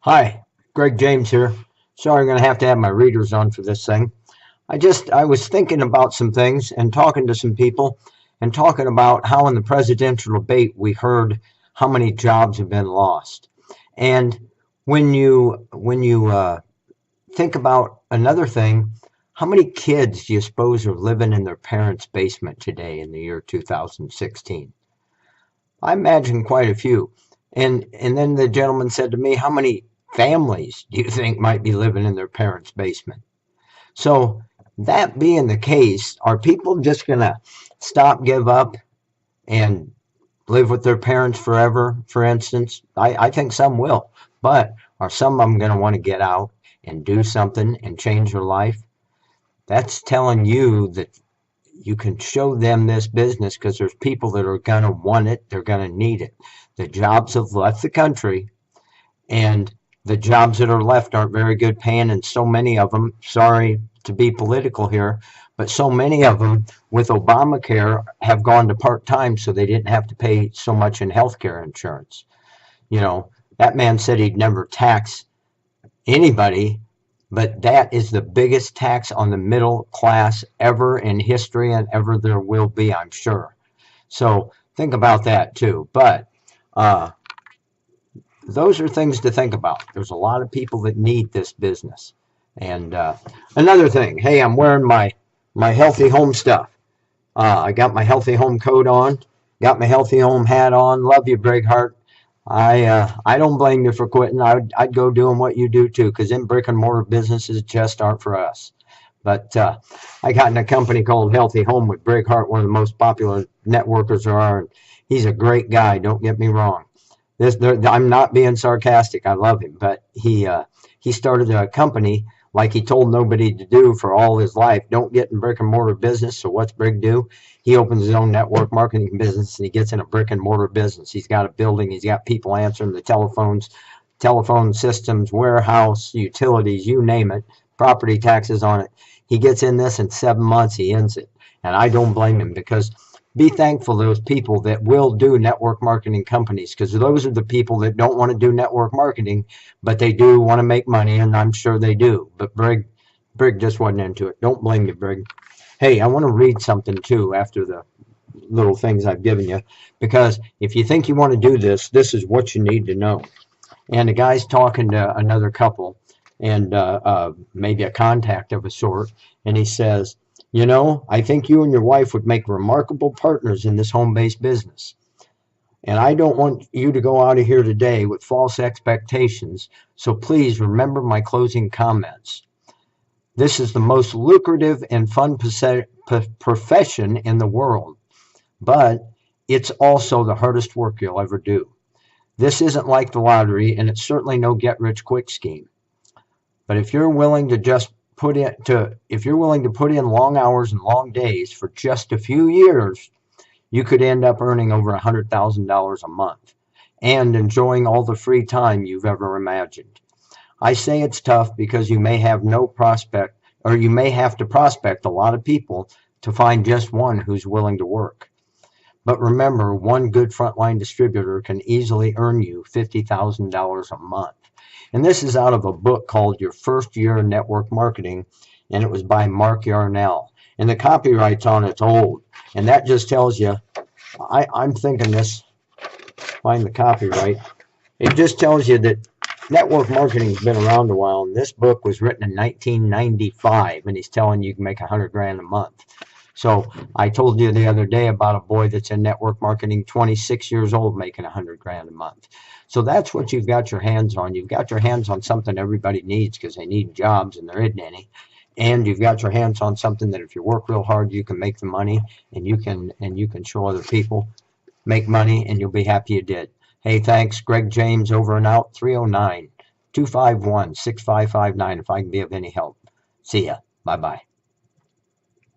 Hi, Greg James here. Sorry, I'm going to have my readers on for this thing. I was thinking about some things and talking to some people and talking about how in the presidential debate we heard how many jobs have been lost. And when you think about another thing, how many kids do you suppose are living in their parents' basement today in the year 2016? I imagine quite a few. And then the gentleman said to me, how many families do you think might be living in their parents' basement? So that being the case, are people just gonna stop, give up, and live with their parents forever, for instance? I think some will, but are some of them gonna want to get out and do something and change their life? That's telling you that you can show them this business because there's people that are going to want it, they're going to need it. The jobs have left the country, and the jobs that are left aren't very good paying, and so many of them, sorry to be political here, but so many of them with Obamacare have gone to part-time so they didn't have to pay so much in health care insurance. You know, that man said he'd never tax anybody, but that is the biggest tax on the middle class ever in history and ever there will be, I'm sure. So think about that too. But uh, those are things to think about. There's a lot of people that need this business. And another thing, hey, I'm wearing my healthy home stuff. I got my healthy home coat on, got my healthy home hat on. Love you, Brighart. I don't blame you for quitting. I'd go doing what you do too, because them brick and mortar businesses just aren't for us. But I got in a company called Healthy Home with Brighart, one of the most popular networkers there are. And he's a great guy. Don't get me wrong. I'm not being sarcastic. I love him, but he started a company like he told nobody to do for all his life. Don't get in brick and mortar business. So what's Brig do? He opens his own network marketing business and he gets in a brick and mortar business. He's got a building. He's got people answering the telephones, telephone systems, warehouse, utilities, you name it, property taxes on it. He gets in this in 7 months. He ends it. And I don't blame him, because be thankful to those people that will do network marketing companies, because those are the people that don't want to do network marketing, but they do want to make money, and I'm sure they do. But Brig just wasn't into it. Don't blame me, Brig. Hey, I want to read something too after the little things I've given you, because if you think you want to do this, this is what you need to know. And the guy's talking to another couple, and maybe a contact of a sort, and he says, you know, I think you and your wife would make remarkable partners in this home-based business. And I don't want you to go out of here today with false expectations, so please remember my closing comments. This is the most lucrative and fun profession in the world, but it's also the hardest work you'll ever do. This isn't like the lottery, and it's certainly no get-rich-quick scheme. But if you're willing to put in long hours and long days for just a few years, you could end up earning over $100,000 a month and enjoying all the free time you've ever imagined. I say it's tough because you may have no prospect, or you may have to prospect a lot of people to find just one who's willing to work. But remember, one good frontline distributor can easily earn you $50,000 a month. And this is out of a book called Your First Year in Network Marketing, and it was by Mark Yarnell. And the copyright's on it's old. And that just tells you, I'm thinking this, find the copyright. It just tells you that network marketing's been around a while, and this book was written in 1995, and he's telling you can make 100 grand a month. So I told you the other day about a boy that's in network marketing, 26 years old, making 100 grand a month. So that's what you've got your hands on. You've got your hands on something everybody needs because they need jobs and there isn't any. And you've got your hands on something that if you work real hard, you can make the money, and you can show other people, make money, and you'll be happy you did. Hey, thanks. Greg James, over and out. 309-251-6559 if I can be of any help. See ya. Bye-bye.